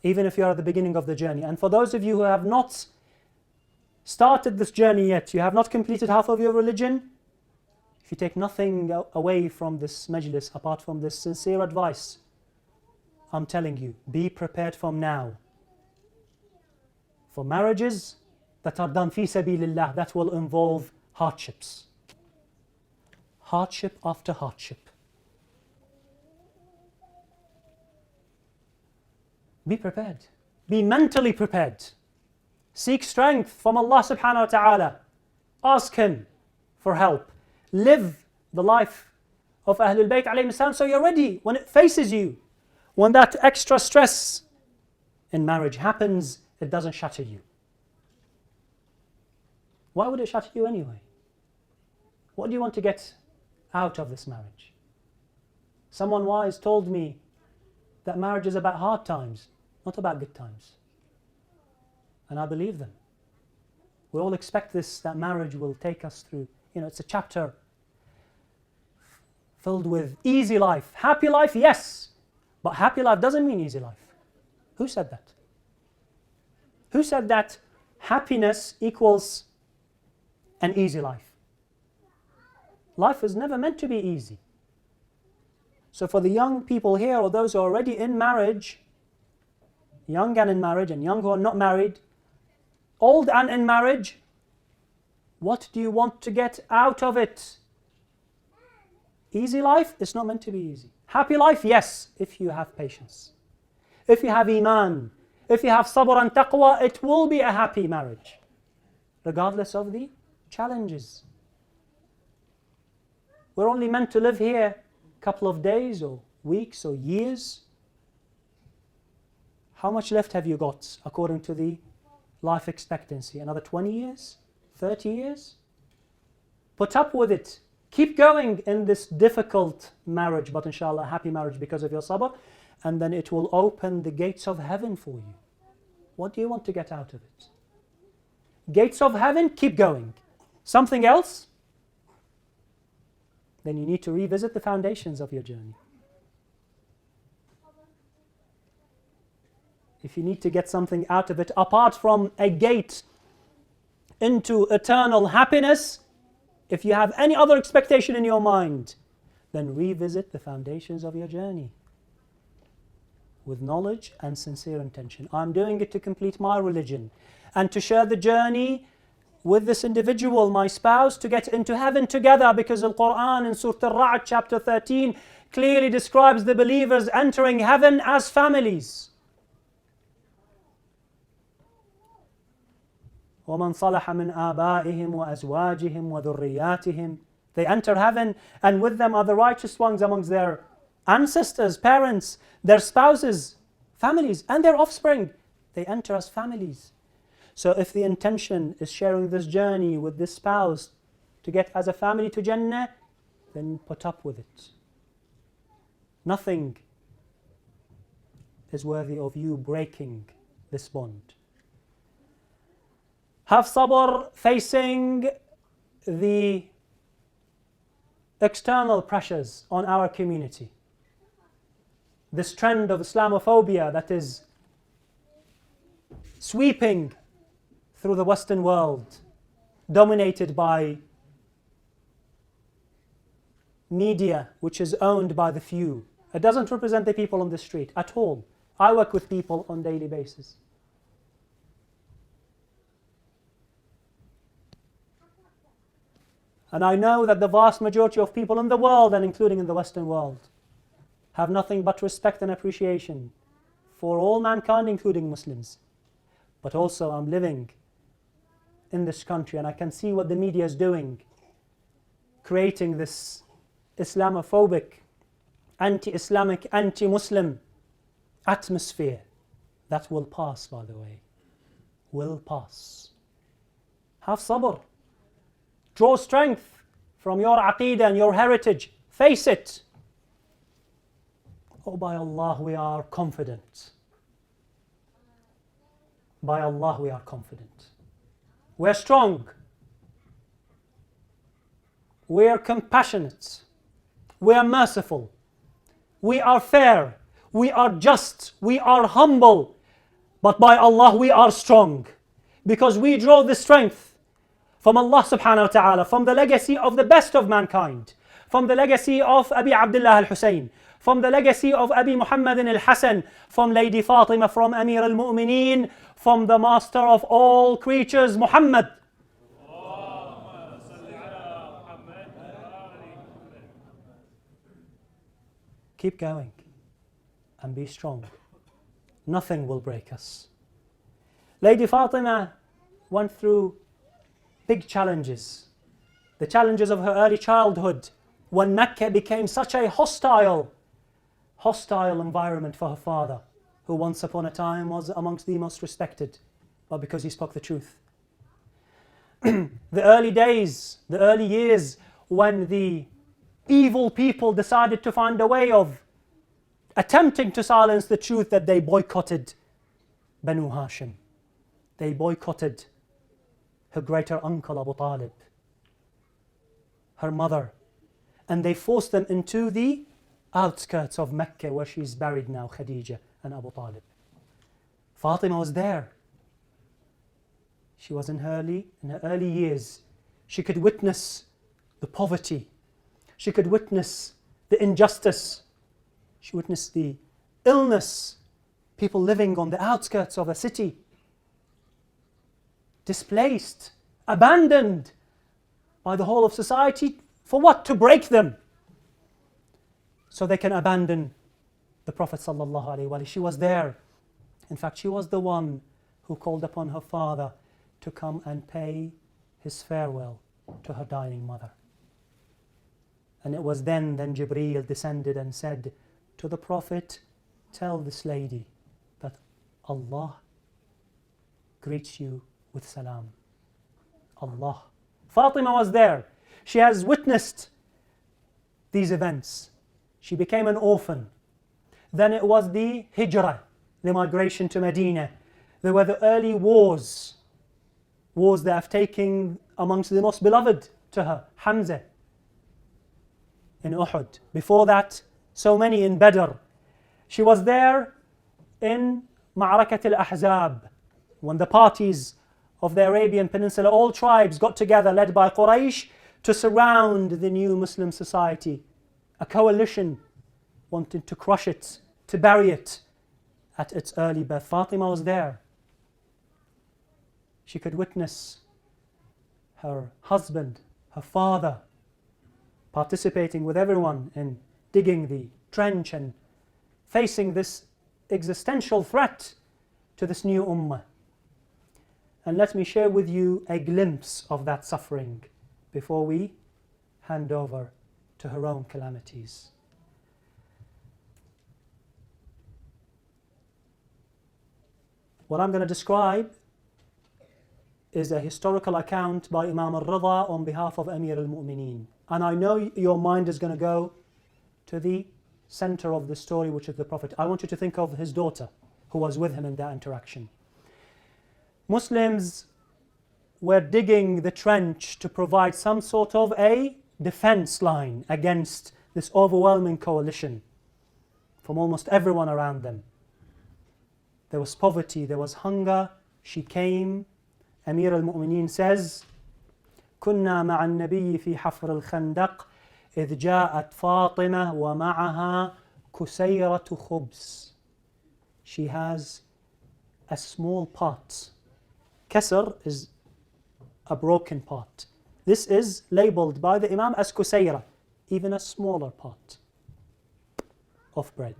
even if you are at the beginning of the journey. And for those of you who have not started this journey yet, you have not completed half of your religion, if you take nothing away from this majlis apart from this sincere advice, I'm telling you, be prepared from now for marriages that are done fi sabilillah, that will involve hardships. Hardship after hardship. Be prepared. Be mentally prepared. Seek strength from Allah subhanahu wa ta'ala. Ask Him for help. Live the life of Ahlul Bayt alayhim salam so you're ready when it faces you. When that extra stress in marriage happens, it doesn't shatter you. Why would it shatter you anyway? What do you want to get out of this marriage? Someone wise told me that marriage is about hard times, not about good times. And I believe them. We all expect this, that marriage will take us through. It's a chapter filled with easy life. Happy life, yes. But happy life doesn't mean easy life. Who said that? Who said that happiness equals an easy life? Life is never meant to be easy. So for the young people here, or those who are already in marriage, young and in marriage, and young who are not married, old and in marriage, what do you want to get out of it? Easy life? It's not meant to be easy. Happy life? Yes, if you have patience. If you have iman, if you have sabr and taqwa, it will be a happy marriage, regardless of the challenges. We're only meant to live here a couple of days or weeks or years. How much left have you got according to the life expectancy? Another 20 years? 30 years? Put up with it. Keep going in this difficult marriage, but inshallah, happy marriage because of your sabr, and then it will open the gates of heaven for you. What do you want to get out of it? Gates of heaven, keep going. Something else? Then you need to revisit the foundations of your journey. If you need to get something out of it, apart from a gate into eternal happiness, if you have any other expectation in your mind, then revisit the foundations of your journey with knowledge and sincere intention. I'm doing it to complete my religion and to share the journey with this individual, my spouse, to get into heaven together, because the Quran in Surah Al-Ra'd chapter 13 clearly describes the believers entering heaven as families. وَمَنْ صَلَحَ مِنْ آبَائِهِمْ وَأَزْوَاجِهِمْ وَذُرِّيَّاتِهِمْ. They enter heaven, and with them are the righteous ones amongst their ancestors, parents, their spouses, families, and their offspring. They enter as families. So if the intention is sharing this journey with this spouse to get as a family to Jannah, then put up with it. Nothing is worthy of you breaking this bond. Have sabr facing the external pressures on our community. This trend of Islamophobia that is sweeping through the Western world, dominated by media which is owned by the few. It doesn't represent the people on the street at all. I work with people on a daily basis. And I know that the vast majority of people in the world, and including in the Western world, have nothing but respect and appreciation for all mankind, including Muslims. But also I'm living in this country and I can see what the media is doing, creating this Islamophobic, anti-Islamic, anti-Muslim atmosphere. That will pass, by the way. Will pass. Have sabr. Draw strength from your aqeedah and your heritage. Face it. Oh, by Allah, we are confident. By Allah, we are confident. We're strong. We're compassionate. We are merciful. We are fair. We are just. We are humble. But by Allah, we are strong. Because we draw the strength from Allah subhanahu wa ta'ala, from the legacy of the best of mankind, from the legacy of Abi Abdullah al-Hussein, from the legacy of Abi Muhammad al-Hassan, from Lady Fatima, from Amir al-Mu'mineen, from the master of all creatures, Muhammad. Keep going and be strong. Nothing will break us. Lady Fatima went through big challenges. The challenges of her early childhood, when Mecca became such a hostile environment for her father, who once upon a time was amongst the most respected, but because he spoke the truth. The early days, the early years, when the evil people decided to find a way of attempting to silence the truth, that they boycotted Banu Hashim. They boycotted her greater uncle Abu Talib, her mother, and they forced them into the outskirts of Mecca, where she's buried now, Khadija and Abu Talib. Fatima was there. She was in her early years. She could witness the poverty. She could witness the injustice. She witnessed the illness, people living on the outskirts of a city, displaced, abandoned by the whole of society. For what? To break them, so they can abandon the Prophet sallallahu alaihi wasallam. She was there. In fact, she was the one who called upon her father to come and pay his farewell to her dying mother. And it was then Jibreel descended and said to the Prophet, tell this lady that Allah greets you with salam. Allah. Fatima was there. She has witnessed these events. She became an orphan. Then it was the hijrah, the migration to Medina. There were the early wars that have taken amongst the most beloved to her, Hamza in Uhud. Before that, so many in Badr. She was there in Ma'arakat al-Ahzab, when the parties of the Arabian Peninsula, all tribes got together, led by Quraysh, to surround the new Muslim society. A coalition wanted to crush it, to bury it at its early birth. Fatima was there. She could witness her husband, her father, participating with everyone in digging the trench and facing this existential threat to this new ummah. And let me share with you a glimpse of that suffering before we hand over to her own calamities. What I'm going to describe is a historical account by Imam al-Rida on behalf of Amir al-Mu'mineen. And I know your mind is going to go to the center of the story, which is the Prophet. I want you to think of his daughter, who was with him in that interaction. Muslims were digging the trench to provide some sort of a defense line against this overwhelming coalition from almost everyone around them. There was poverty, there was hunger. She came. Amir al-Mu'mineen says, كنا مع النبي في حفر الخندق إذ جاءت فاطمة ومعها كسيرة خبز. She has a small pot. Kasr is a broken pot. This is labeled by the Imam as kusayra, even a smaller pot of bread.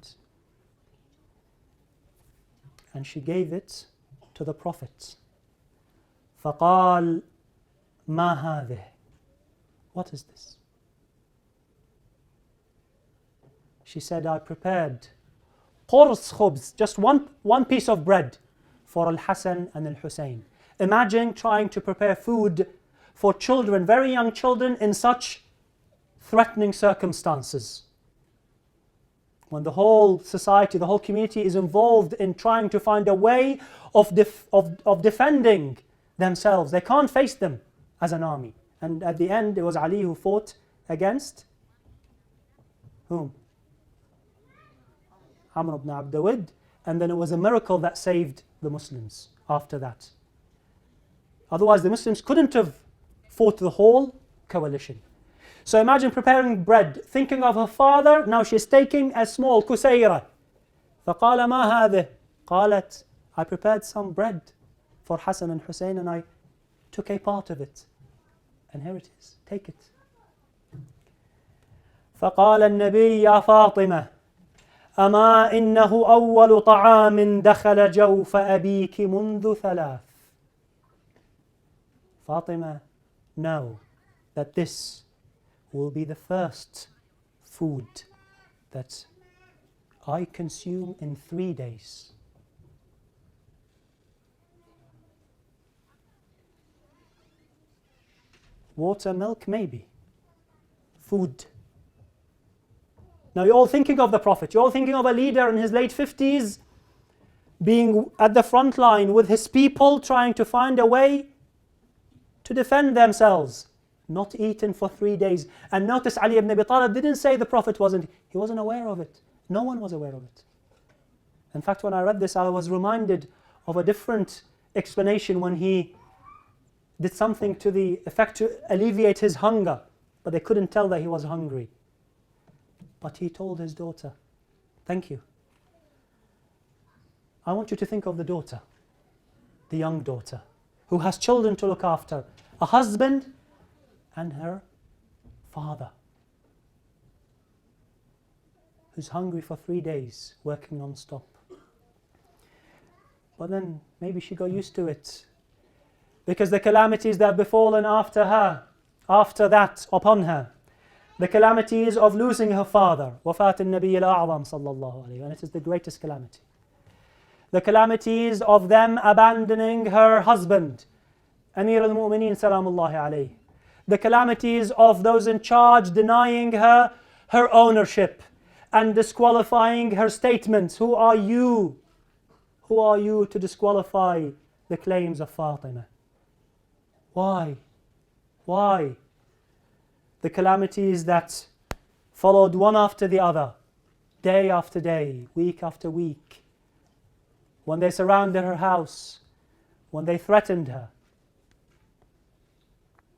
And she gave it to the Prophet. فقال ما هذه? What is this? She said, I prepared قرص خبز, just one piece of bread for Al-Hassan and Al-Hussein. Imagine trying to prepare food for children, very young children, in such threatening circumstances. When the whole society, the whole community is involved in trying to find a way of defending themselves. They can't face them as an army. And at the end, it was Ali who fought against whom? Amr ibn Abdawid. And then it was a miracle that saved the Muslims after that. Otherwise, the Muslims couldn't have fought the whole coalition. So imagine preparing bread, thinking of her father. Now she's taking a small kusayra. فقال ما هذه? قالت, I prepared some bread for Hassan and Hussein and I took a part of it. And here it is, take it. فقال النبي يا فاطمة أما إنه أول طعام دخل جوف أبيك منذ 3. Fatima, know that this will be the first food that I consume in 3 days. Water, milk, maybe. Food. Now you're all thinking of the Prophet. You're all thinking of a leader in his late 50s being at the front line with his people, trying to find a way to defend themselves. Not eaten for 3 days. And notice Ali ibn Abi Talib didn't say the Prophet he wasn't aware of it. No one was aware of it. In fact, when I read this, I was reminded of a different explanation when he did something to the effect to alleviate his hunger, but they couldn't tell that he was hungry. But he told his daughter, thank you. I want you to think of the daughter, the young daughter, who has children to look after, a husband and her father, who's hungry for 3 days, working non-stop. But then maybe she got used to it, because the calamities that have befallen after that upon her The calamities of losing her father, وفاة النبي الأعظم صلى الله عليه, and it is the greatest calamity. The calamities of them abandoning her husband, Amir al-Mu'mineen Salamullahi alayhi. The calamities of those in charge denying her her ownership and disqualifying her statements. Who are you? Who are you to disqualify the claims of Fatima? Why? Why? The calamities that followed one after the other, day after day, week after week. When they surrounded her house, when they threatened her,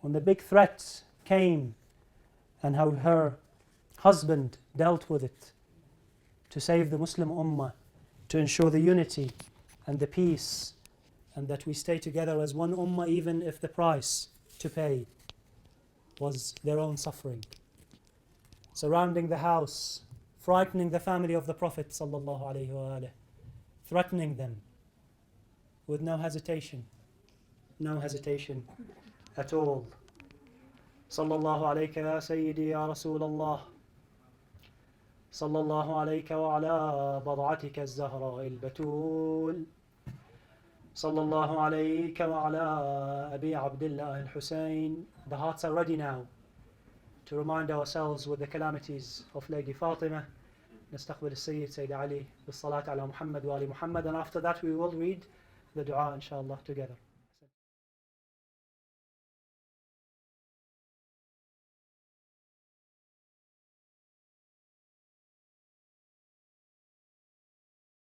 when the big threat came, and how her husband dealt with it to save the Muslim Ummah, to ensure the unity and the peace, and that we stay together as one Ummah, even if the price to pay was their own suffering. Surrounding the house, frightening the family of the Prophet sallallahu alaihi wasallam, threatening them with no hesitation at all. Sallallahu alayka ya Sayyidi ya Rasulullah. Sallallahu alayka wa ala bad'atika az-zahra al-batul. Sallallahu alayka wa ala Abi Abdullah al-Husayn. The hearts are ready now to remind ourselves with the calamities of Lady Fatima. نستقبل السيد سيد علي بالصلاة على محمد وآل محمد, and after that we will read the dua inshallah together.